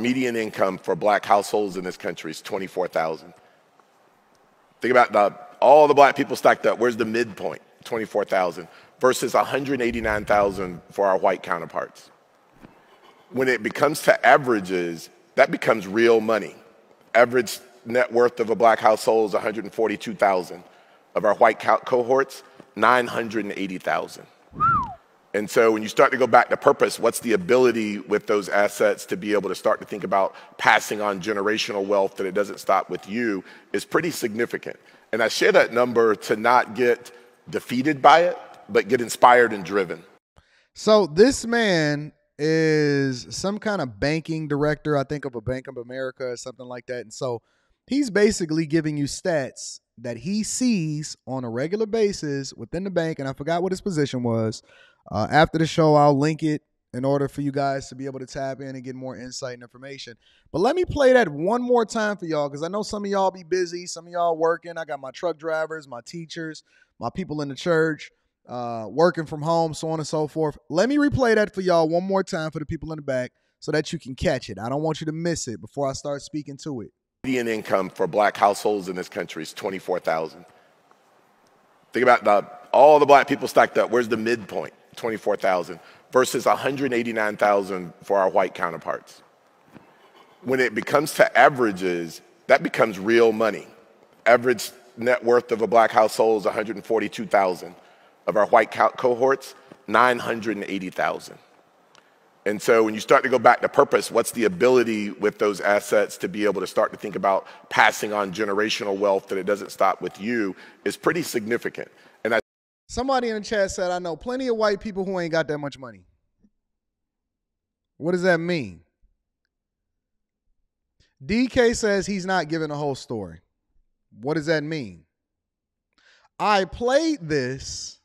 median income for black households in this country is $24,000. Think about all the black people stacked up. Where's the midpoint? $24,000 versus $189,000 for our white counterparts. When it becomes to averages, that becomes real money. Average net worth of a black household is $142,000. Of our white cohorts, $980,000. And so when you start to go back to purpose, what's the ability with those assets to be able to start to think about passing on generational wealth that it doesn't stop with you is pretty significant. And I share that number to not get defeated by it, but get inspired and driven. So this man is some kind of banking director, I think, of a Bank of America or something like that. And so he's basically giving you stats that he sees on a regular basis within the bank. And I forgot what his position was. After the show, I'll link it in order for you guys to be able to tap in and get more insight and information. But let me play that one more time for y'all, because I know some of y'all be busy. Some of y'all working. I got my truck drivers, my teachers, my people in the church, working from home, so on and so forth. Let me replay that for y'all one more time for the people in the back so that you can catch it. I don't want you to miss it before I start speaking to it. Median income for black households in this country is $24,000. Think about all the black people stacked up. Where's the midpoint? $24,000 versus $189,000 for our white counterparts. When it becomes to averages, that becomes real money. Average net worth of a black household is $142,000. Of our white cohorts, $980,000. And so when you start to go back to purpose, what's the ability with those assets to be able to start to think about passing on generational wealth that it doesn't stop with you is pretty significant. And somebody in the chat said, I know plenty of white people who ain't got that much money. What does that mean? DK says he's not giving the whole story. What does that mean? I played this,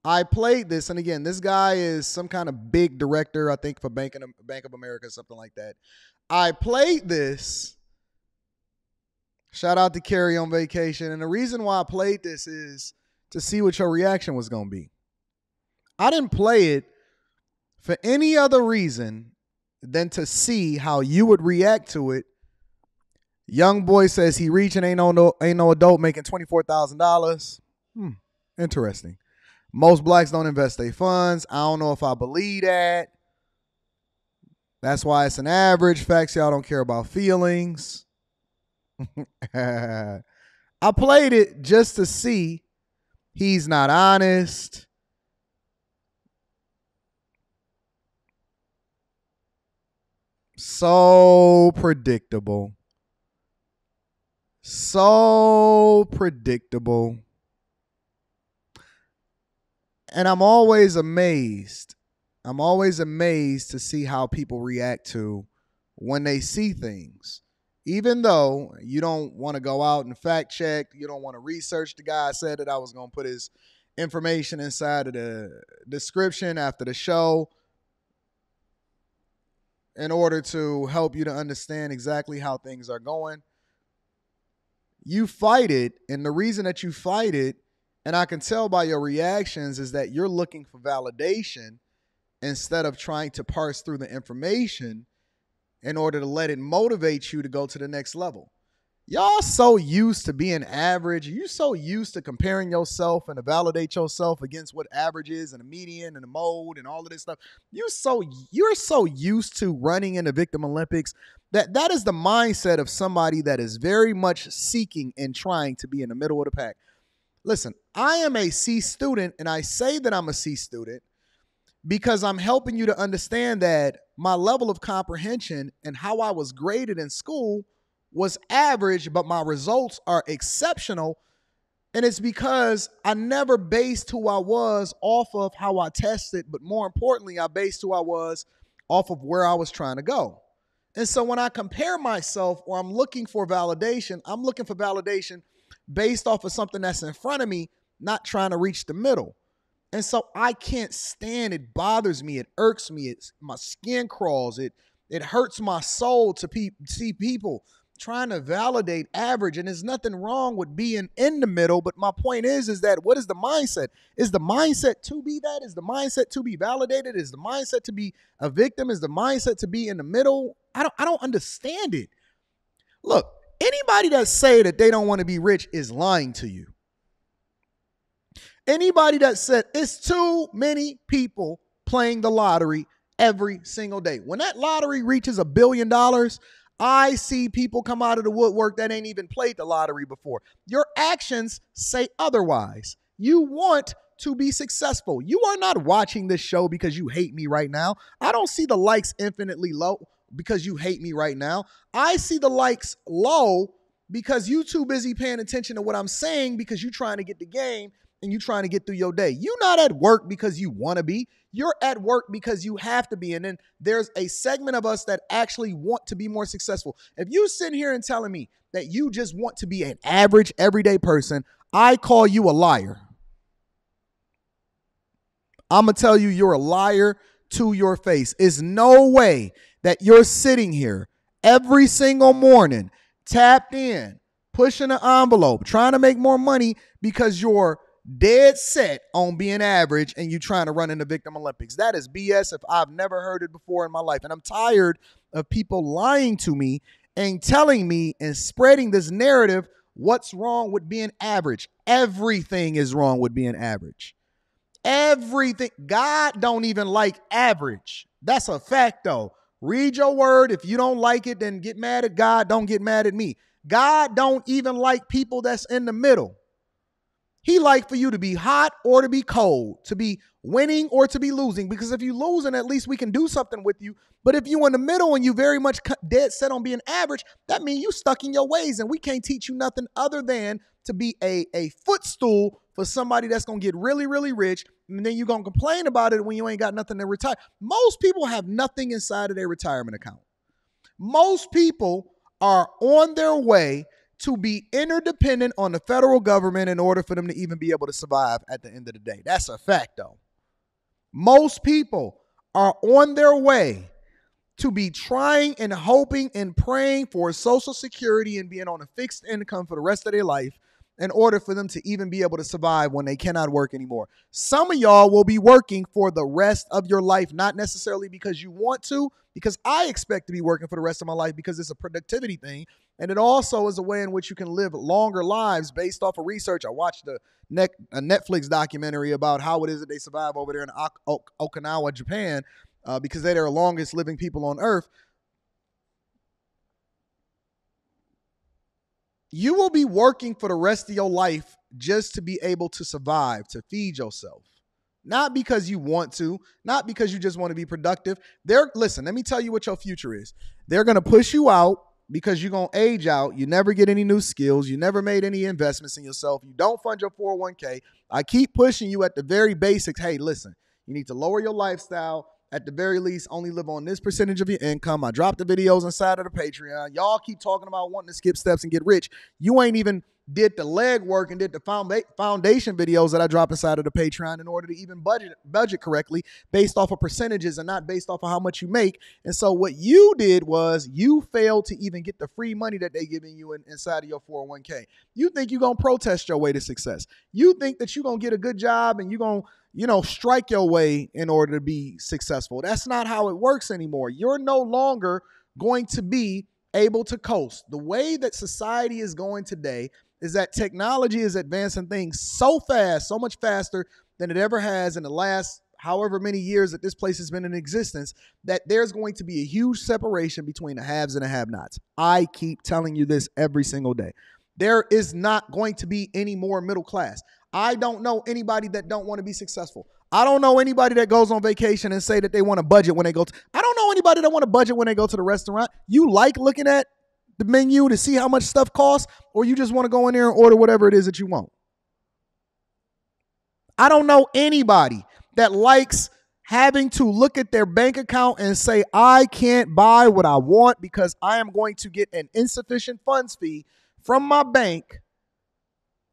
and again, this guy is some kind of big director, I think, for Bank of America, something like that. I played this. Shout out to Carrie on vacation. And the reason why I played this is to see what your reaction was going to be. I didn't play it for any other reason than to see how you would react to it. Young boy says he reaching, ain't no adult making $24,000. Interesting. Most blacks don't invest their funds. I don't know if I believe that. That's why it's an average. Facts, y'all don't care about feelings. I played it just to see he's not honest. So predictable. So predictable. And I'm always amazed. I'm always amazed to see how people react to when they see things. Even though you don't want to go out and fact check, you don't want to research the guy. I said that I was going to put his information inside of the description after the show in order to help you to understand exactly how things are going. You fight it, and the reason that you fight it, and I can tell by your reactions, is that you're looking for validation instead of trying to parse through the information in order to let it motivate you to go to the next level. Y'all so used to being average. You so used to comparing yourself and to validate yourself against what average is and the median and the mode and all of this stuff. You're so used to running in the Victim Olympics that is the mindset of somebody that is very much seeking and trying to be in the middle of the pack. Listen, I am a C student, and I say that I'm a C student because I'm helping you to understand that my level of comprehension and how I was graded in school was average, but my results are exceptional. And it's because I never based who I was off of how I tested, but more importantly, I based who I was off of where I was trying to go. And so when I compare myself or I'm looking for validation, I'm looking for validation based off of something that's in front of me, not trying to reach the middle. And so I can't stand it. Bothers me. It irks me. My skin crawls. It hurts my soul to see people trying to validate average, and there's nothing wrong with being in the middle. But my point is that what is the mindset? Is the mindset to be that? Is the mindset to be validated? Is the mindset to be a victim? Is the mindset to be in the middle? I don't understand it. Look, anybody that say that they don't want to be rich is lying to you. Anybody that said it's too many people playing the lottery every single day. When that lottery reaches $1 billion, I see people come out of the woodwork that ain't even played the lottery before. Your actions say otherwise. You want to be successful. You are not watching this show because you hate me right now. I don't see the likes infinitely low because you hate me right now. I see the likes low because you too busy paying attention to what I'm saying because you trying to get the game and you trying to get through your day. You're not at work because you want to be. You're at work because you have to be. And then there's a segment of us that actually want to be more successful. If you sitting here and telling me that you just want to be an average, everyday person, I call you a liar. I'm going to tell you you're a liar to your face. It's no way that you're sitting here every single morning, tapped in, pushing an envelope, trying to make more money because you're dead set on being average and you trying to run in the Victim Olympics. That is BS if I've never heard it before in my life. And I'm tired of people lying to me and telling me and spreading this narrative. What's wrong with being average? Everything is wrong with being average. Everything. God don't even like average. That's a fact though. Read your word. If you don't like it, then get mad at God. Don't get mad at me. God don't even like people that's in the middle. He like for you to be hot or to be cold, to be winning or to be losing. Because if you losing, at least we can do something with you. But if you in the middle and you very much dead set on being average, that means you stuck in your ways and we can't teach you nothing other than to be a footstool for somebody that's going to get really, really rich. And then you're going to complain about it when you ain't got nothing to retire. Most people have nothing inside of their retirement account. Most people are on their way to be interdependent on the federal government in order for them to even be able to survive at the end of the day. That's a fact, though. Most people are on their way to be trying and hoping and praying for Social Security and being on a fixed income for the rest of their life in order for them to even be able to survive when they cannot work anymore. Some of y'all will be working for the rest of your life, not necessarily because you want to, because I expect to be working for the rest of my life because it's a productivity thing. And it also is a way in which you can live longer lives based off of research. I watched a Netflix documentary about how it is that they survive over there in Okinawa, Japan, because they're the longest living people on earth. You will be working for the rest of your life just to be able to survive, to feed yourself. Not because you want to, not because you just want to be productive. Listen, let me tell you what your future is. They're going to push you out because you're going to age out. You never get any new skills. You never made any investments in yourself. You don't fund your 401k. I keep pushing you at the very basics. Hey, listen, you need to lower your lifestyle. At the very least, only live on this percentage of your income. I dropped the videos inside of the Patreon. Y'all keep talking about wanting to skip steps and get rich. You ain't even did the leg work and did the foundation videos that I drop inside of the Patreon in order to even budget correctly based off of percentages and not based off of how much you make. And so what you did was you failed to even get the free money that they giving you inside of your 401k. You think you're going to protest your way to success. You think that you're going to get a good job and you're going to, strike your way in order to be successful. That's not how it works anymore. You're no longer going to be able to coast. The way that society is going today is that technology is advancing things so fast, so much faster than it ever has in the last however many years that this place has been in existence, that there's going to be a huge separation between the haves and the have-nots. I keep telling you this every single day. There is not going to be any more middle class. I don't know anybody that don't want to be successful. I don't know anybody that goes on vacation and say that they want to budget when they go I don't know anybody that want to budget when they go to the restaurant. You like looking at the menu to see how much stuff costs, or you just want to go in there and order whatever it is that you want. I don't know anybody that likes having to look at their bank account and say, I can't buy what I want because I am going to get an insufficient funds fee from my bank.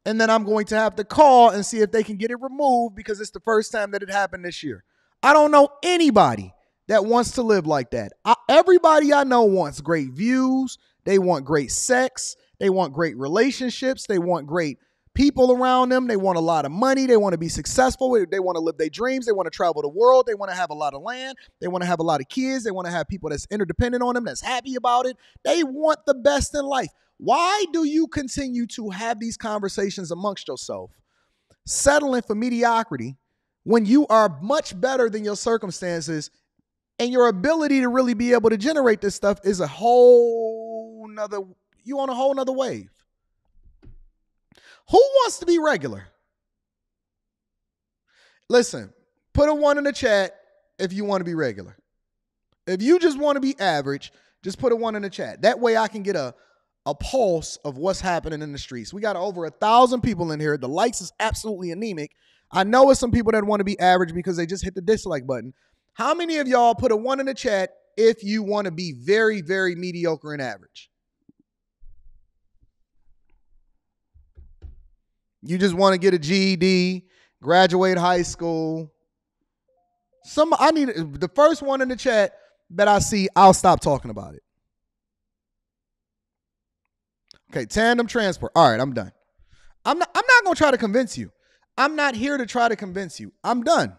And then I'm going to have to call and see if they can get it removed because it's the first time that it happened this year. I don't know anybody that wants to live like that. Everybody I know wants great views. They want great sex. They want great relationships. They want great people around them. They want a lot of money. They want to be successful. They want to live their dreams. They want to travel the world. They want to have a lot of land. They want to have a lot of kids. They want to have people that's interdependent on them, that's happy about it. They want the best in life. Why do you continue to have these conversations amongst yourself, settling for mediocrity, when you are much better than your circumstances, and your ability to really be able to generate this stuff is a whole nother, you on a whole nother wave? Who wants to be regular? Listen, put a 1 in the chat if you want to be regular. If you just want to be average, just put a 1 in the chat. That way I can get a pulse of what's happening in the streets. We got over 1,000 people in here. The likes is absolutely anemic. I know it's some people that want to be average because they just hit the dislike button. How many of y'all put a 1 in the chat if you want to be very, very mediocre and average? You just want to get a GED, graduate high school. I need the first 1 in the chat that I see, I'll stop talking about it. Okay, tandem transport. All right, I'm done. I'm not going to try to convince you. I'm not here to try to convince you. I'm done.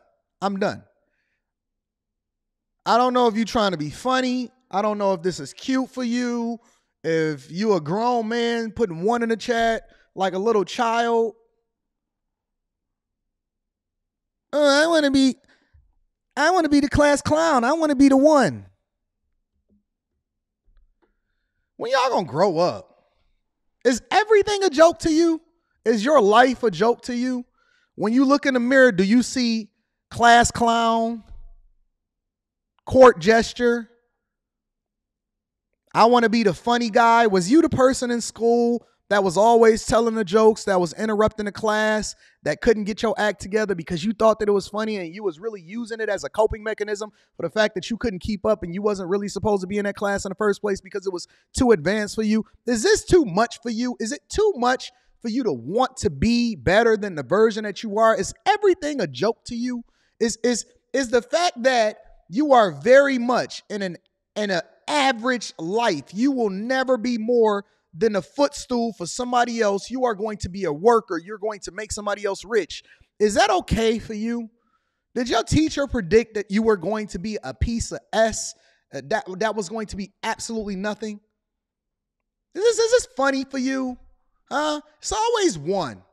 I don't know if you're trying to be funny. I don't know if this is cute for you. If you a grown man putting 1 in the chat like a little child. I want to be the class clown. I want to be the one. When y'all gonna grow up? Is everything a joke to you? Is your life a joke to you? When you look in the mirror, do you see class clown, court gesture? I want to be the funny guy. Was you the person in school that was always telling the jokes, that was interrupting the class, that couldn't get your act together because you thought that it was funny and you was really using it as a coping mechanism for the fact that you couldn't keep up and you wasn't really supposed to be in that class in the first place because it was too advanced for you? Is this too much for you? Is it too much for you to want to be better than the version that you are? Is everything a joke to you? Is the fact that you are very much in an average life, you will never be more than a footstool for somebody else. You are going to be a worker. You're going to make somebody else rich. Is that okay for you? Did your teacher predict that you were going to be a piece of S, that was going to be absolutely nothing? Is this funny for you? It's always one.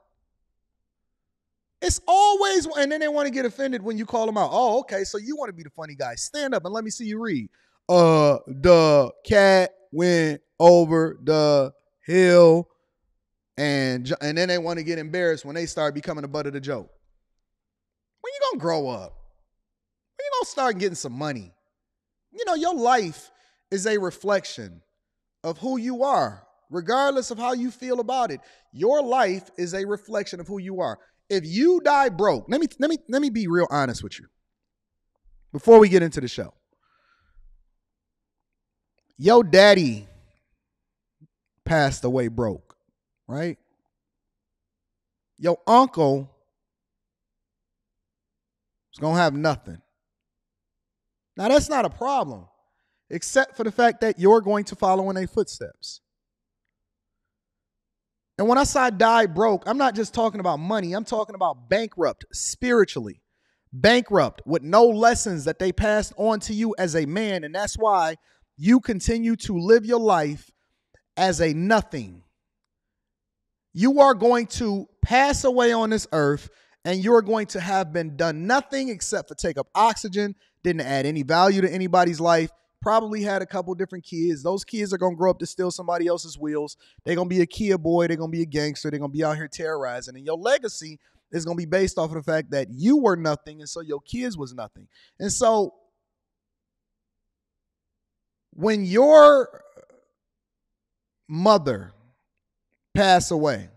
It's always one. And then they want to get offended when you call them out. Oh, okay, so you want to be the funny guy. Stand up and let me see you read. The cat went over the hill, and then they want to get embarrassed when they start becoming the butt of the joke. When you gonna grow up? When you gonna start getting some money? You know, your life is a reflection of who you are, regardless of how you feel about it. Your life is a reflection of who you are. If you die broke, let me be real honest with you before we get into the show. Your daddy passed away broke, right? Your uncle is going to have nothing. Now, that's not a problem, except for the fact that you're going to follow in their footsteps. And when I say die broke, I'm not just talking about money. I'm talking about bankrupt spiritually, bankrupt with no lessons that they passed on to you as a man. And that's why you continue to live your life as a nothing. You are going to pass away on this earth, and you're going to have been done nothing except for take up oxygen, didn't add any value to anybody's life, probably had a couple different kids. Those kids are going to grow up to steal somebody else's wheels. They're going to be a Kia boy. They're going to be a gangster. They're going to be out here terrorizing. And your legacy is going to be based off of the fact that you were nothing, and so your kids was nothing. And so when your mother pass away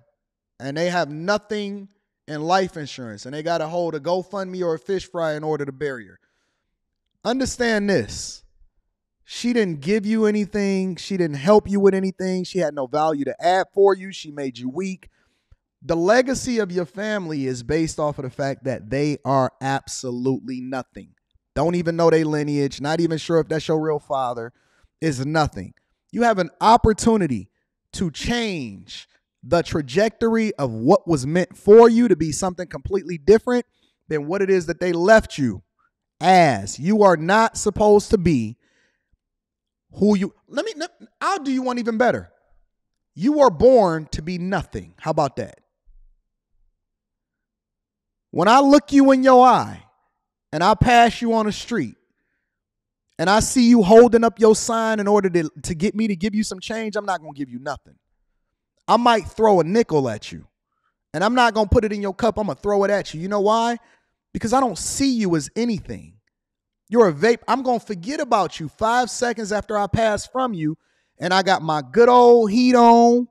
and they have nothing in life insurance and they got to hold a GoFundMe or a fish fry in order to bury her, understand this. She didn't give you anything. She didn't help you with anything. She had no value to add for you. She made you weak. The legacy of your family is based off of the fact that they are absolutely nothing. Don't even know their lineage. Not even sure if that's your real father. Is nothing. You have an opportunity to change the trajectory of what was meant for you to be something completely different than what it is that they left you as. You are not supposed to be who you, I'll do you one even better. You are born to be nothing. How about that? When I look you in your eye and I pass you on the street and I see you holding up your sign in order to get me to give you some change, I'm not going to give you nothing. I might throw a nickel at you, and I'm not going to put it in your cup. I'm going to throw it at you. You know why? Because I don't see you as anything. You're a vape. I'm going to forget about you 5 seconds after I pass from you, and I got my good old heat on,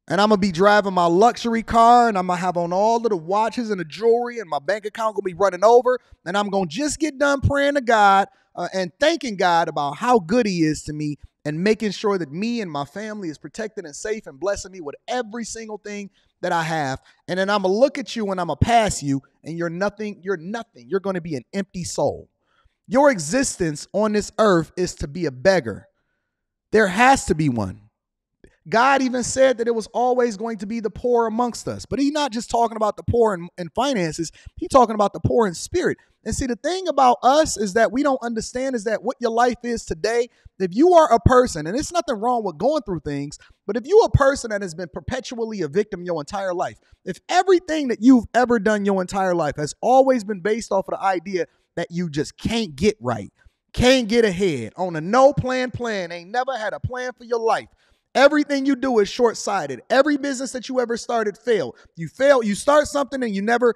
and I'm going to be driving my luxury car, and I'm going to have on all of the watches and the jewelry, and my bank account going to be running over, and I'm going to just get done praying to God and thanking God about how good he is to me and making sure that me and my family is protected and safe and blessing me with every single thing that I have. And then I'm going to look at you and I'm going to pass you, and you're nothing. You're nothing. You're going to be an empty soul. Your existence on this earth is to be a beggar. There has to be one. God even said that it was always going to be the poor amongst us. But he's not just talking about the poor in finances. He's talking about the poor in spirit. And see, the thing about us is that we don't understand is that what your life is today, if you are a person, and it's nothing wrong with going through things, but if you're a person that has been perpetually a victim your entire life, if everything that you've ever done your entire life has always been based off of the idea that you just can't get right, can't get ahead, on a no plan, ain't never had a plan for your life. Everything you do is short-sighted. Every business that you ever started failed. You start something and you never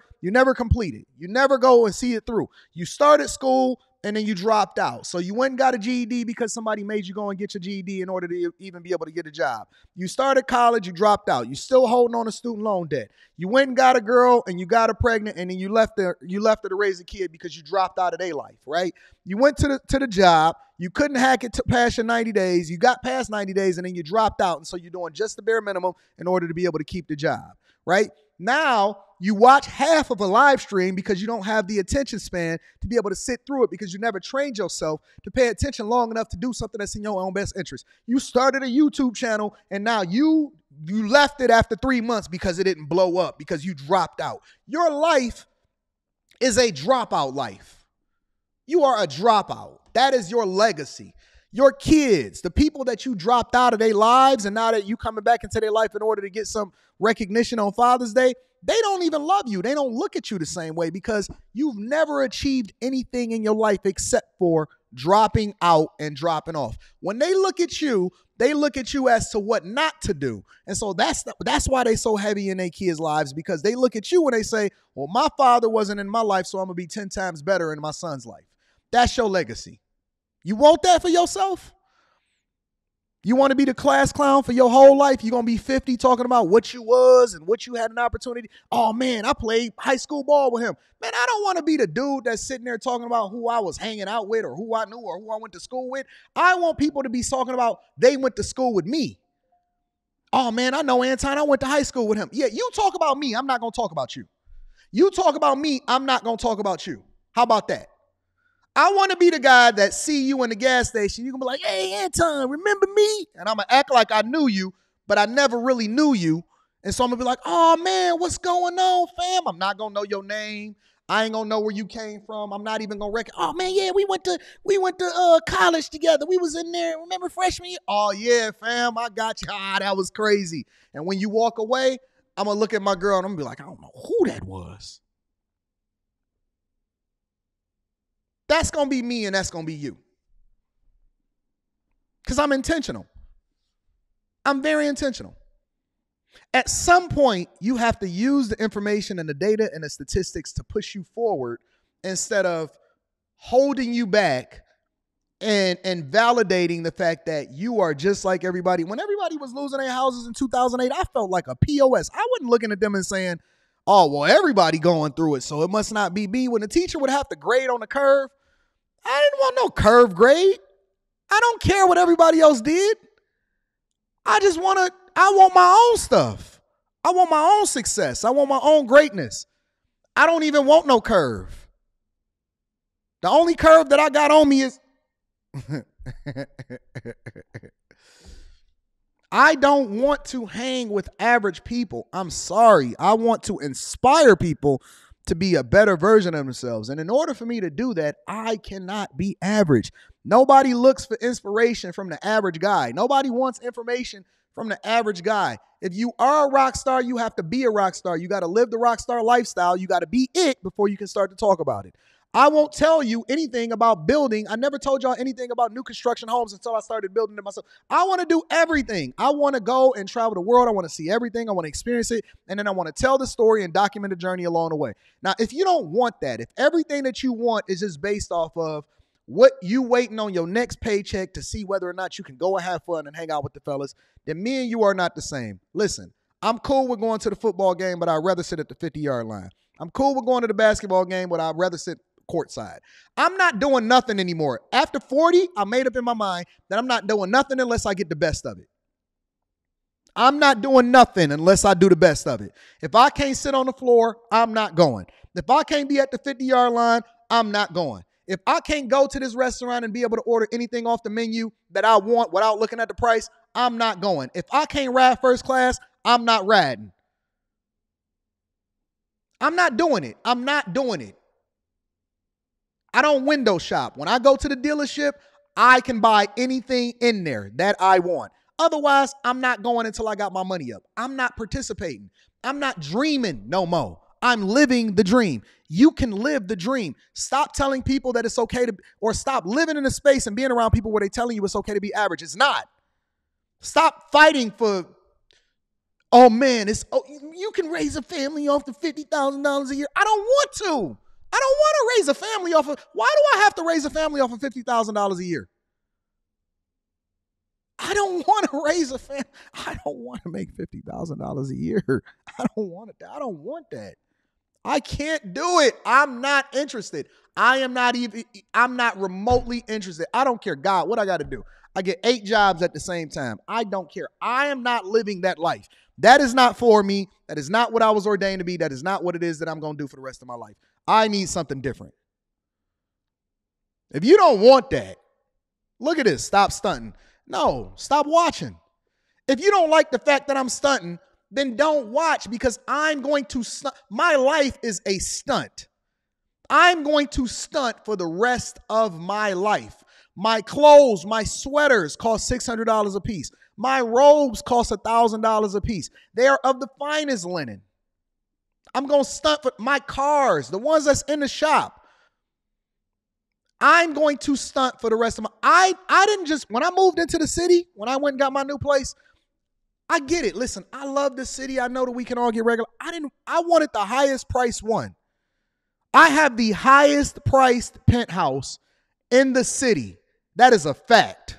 complete it. You never go and see it through. You started school and then you dropped out. So you went and got a GED because somebody made you go and get your GED in order to even be able to get a job. You started college, you dropped out. You still holding on to student loan debt. You went and got a girl and you got her pregnant, and then you left her to raise a kid because you dropped out of their life, right? You went to the job. You couldn't hack it to past your 90 days. You got past 90 days and then you dropped out. And so you're doing just the bare minimum in order to be able to keep the job, right? Now you watch half of a live stream because you don't have the attention span to be able to sit through it because you never trained yourself to pay attention long enough to do something that's in your own best interest. You started a YouTube channel and now you left it after 3 months because it didn't blow up because you dropped out. Your life is a dropout life. You are a dropout. That is your legacy. Your kids, the people that you dropped out of their lives and now that you coming back into their life in order to get some recognition on Father's Day, they don't even love you. They don't look at you the same way because you've never achieved anything in your life except for dropping out and dropping off. When they look at you as to what not to do. And so that's why they so heavy in their kids' lives, because they look at you and they say, well, my father wasn't in my life, so I'm going to be 10 times better in my son's life. That's your legacy. You want that for yourself? You want to be the class clown for your whole life? You're going to be 50 talking about what you was and what you had an opportunity. Oh, man, I played high school ball with him. Man, I don't want to be the dude that's sitting there talking about who I was hanging out with or who I knew or who I went to school with. I want people to be talking about they went to school with me. Oh, man, I know Anton. I went to high school with him. Yeah, you talk about me. I'm not going to talk about you. You talk about me. I'm not going to talk about you. How about that? I want to be the guy that see you in the gas station. You can be like, hey, Anton, remember me? And I'm going to act like I knew you, but I never really knew you. And so I'm going to be like, oh, man, what's going on, fam? I'm not going to know your name. I ain't going to know where you came from. I'm not even going to recognize. Oh, man, yeah, we went to college together. We was in there. Remember freshman year? Oh, yeah, fam, I got you. Ah, that was crazy. And when you walk away, I'm going to look at my girl and I'm going to be like, I don't know who that was. That's going to be me and that's going to be you. Because I'm intentional. I'm very intentional. At some point, you have to use the information and the data and the statistics to push you forward instead of holding you back and validating the fact that you are just like everybody. When everybody was losing their houses in 2008, I felt like a POS. I wasn't looking at them and saying, oh, well, everybody going through it, so it must not be me. When the teacher would have to grade on the curve, I didn't want no curve grade. I don't care what everybody else did. I want my own stuff. I want my own success. I want my own greatness. I don't even want no curve. The only curve that I got on me is I don't want to hang with average people. I'm sorry. I want to inspire people to be a better version of themselves. And in order for me to do that, I cannot be average. Nobody looks for inspiration from the average guy. Nobody wants information from the average guy. If you are a rock star, you have to be a rock star. You got to live the rock star lifestyle. You got to be it before you can start to talk about it. I won't tell you anything about building. I never told y'all anything about new construction homes until I started building them myself. I want to do everything. I want to go and travel the world. I want to see everything. I want to experience it. And then I want to tell the story and document the journey along the way. Now, if you don't want that, if everything that you want is just based off of what you waiting on your next paycheck to see whether or not you can go and have fun and hang out with the fellas, then me and you are not the same. Listen, I'm cool with going to the football game, but I'd rather sit at the 50-yard line. I'm cool with going to the basketball game, but I'd rather sit courtside. I'm not doing nothing anymore. After 40, I made up in my mind that I'm not doing nothing unless I get the best of it. I'm not doing nothing unless I do the best of it. If I can't sit on the floor, I'm not going. If I can't be at the 50-yard line, I'm not going. If I can't go to this restaurant and be able to order anything off the menu that I want without looking at the price, I'm not going. If I can't ride first class, I'm not riding. I'm not doing it. I'm not doing it. I don't window shop. When I go to the dealership, I can buy anything in there that I want. Otherwise, I'm not going until I got my money up. I'm not participating. I'm not dreaming no more. I'm living the dream. You can live the dream. Stop telling people that it's okay to, or stop living in a space and being around people where they're telling you it's okay to be average. It's not. Stop fighting for, oh man, you can raise a family off the $50,000 a year. I don't want to. I don't want to raise a family off of, why do I have to raise a family off of $50,000 a year? I don't want to raise a family. I don't want to make $50,000 a year. I don't want it. I don't want that. I can't do it. I'm not interested. I'm not remotely interested. I don't care. God, what I got to do? I get 8 jobs at the same time. I don't care. I am not living that life. That is not for me. That is not what I was ordained to be. That is not what it is that I'm going to do for the rest of my life. I need something different. If you don't want that, look at this. Stop stunting. No, stop watching. If you don't like the fact that I'm stunting, then don't watch, because I'm going to stunt. My life is a stunt. I'm going to stunt for the rest of my life. My clothes, my sweaters cost $600 a piece. My robes cost $1,000 a piece. They are of the finest linen. I'm going to stunt for my cars, the ones that's in the shop. I'm going to stunt for the rest of my, I didn't just, when I moved into the city, when I went and got my new place, I get it. Listen, I love the city. I know that we can all get regular. I wanted the highest priced one. I have the highest priced penthouse in the city. That is a fact.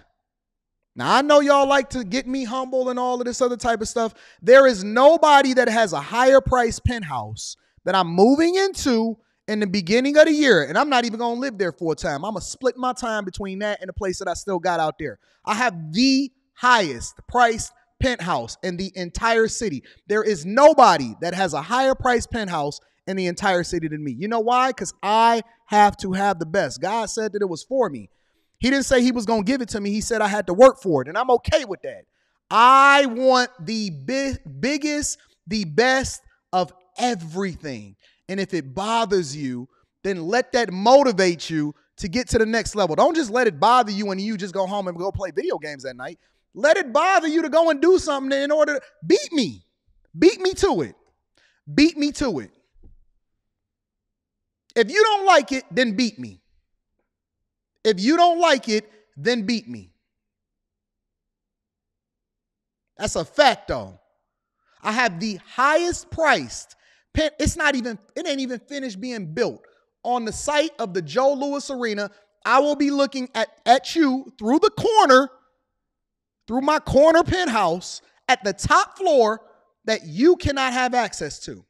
Now, I know y'all like to get me humble and all of this other type of stuff. There is nobody that has a higher priced penthouse that I'm moving into in the beginning of the year, and I'm not even going to live there full time. I'm going to split my time between that and the place that I still got out there. I have the highest priced penthouse in the entire city. There is nobody that has a higher priced penthouse in the entire city than me. You know why? Because I have to have the best. God said that it was for me. He didn't say he was going to give it to me. He said I had to work for it, and I'm okay with that. I want the biggest, the best of everything. And if it bothers you, then let that motivate you to get to the next level. Don't just let it bother you and you just go home and go play video games at night. Let it bother you to go and do something in order to beat me. Beat me to it. Beat me to it. If you don't like it, then beat me. If you don't like it, then beat me. That's a fact, though. I have the highest priced pen. It ain't even finished being built. On the site of the Joe Louis Arena, I will be looking at you through the corner, through my corner penthouse at the top floor that you cannot have access to.